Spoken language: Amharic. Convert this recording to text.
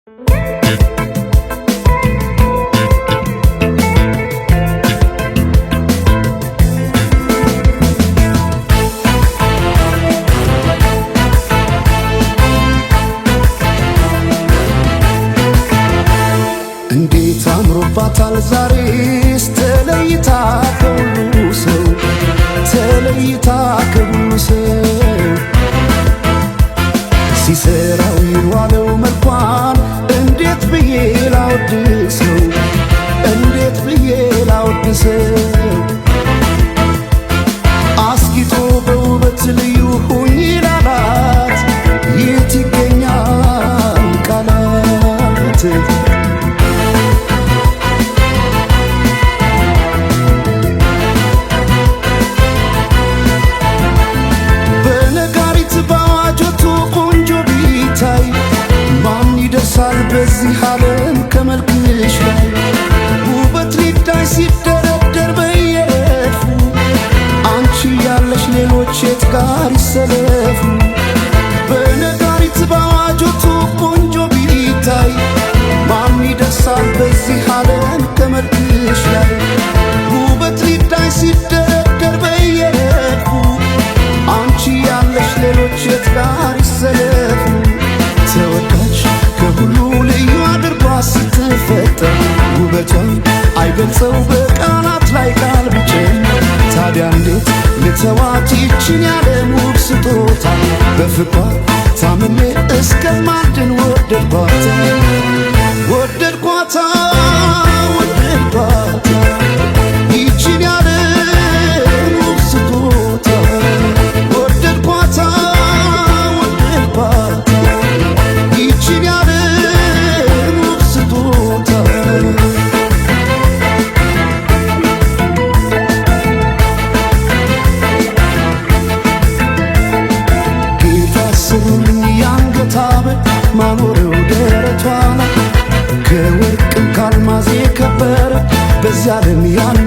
እንዴት አምሮባታል ዛሬስ ተለይታ ከሁሉ ሰው ተለይታ ከሁሉ ሰው ሲሰራው የዋለው መልኳን እንዴት ብዬ ላወድሰው እንዴት ብዬ ላወድሰው አስጊጦ በውበት ልዩ ሁኝ ላላት የት ይገኛል ቃላት በዚህ ዓለም ከመልክሽ ላይ ውበት ሊታይ ሲደረደር በየረድፉ አንቺ ያለሽ ሌሎች የት ጋር ይሰለፉ በነጋሪት በአዋጆቱ ቆንጆ ቢታይ ማን ይደርሳል በዚህ ዓለም ከመልክሽ ላይ ውበት ሊታይ ሲደረደር በየረድፉ አንቺ ያለሽ ሌሎች የት ጋር ይሰለፉ ተወዳጅ ከሁሉ ልዩ አድርጓ ስትፈጠር ውበቷን አይገልጸው በቃላት ላይ ቃል ቢጨምር ታዲያ እንዴት ልተዋት ይችን ያለም ውብ ስጦታ በፍቅሯ ታምሜ እስከማድን ወደድኳታ ወደድኳታ ወደድኳታ ይችን ያለም ውብ ስጦታ ወደድኳታ ወደድኳታ ይችን ያለም ውብ ስጦታ ጌታ ስሩልኝ የአንገት ሐብል ማኖረው ደረቷ ላይ ከወርቅም ካልማዝ የከበረ በዚያ ዓለም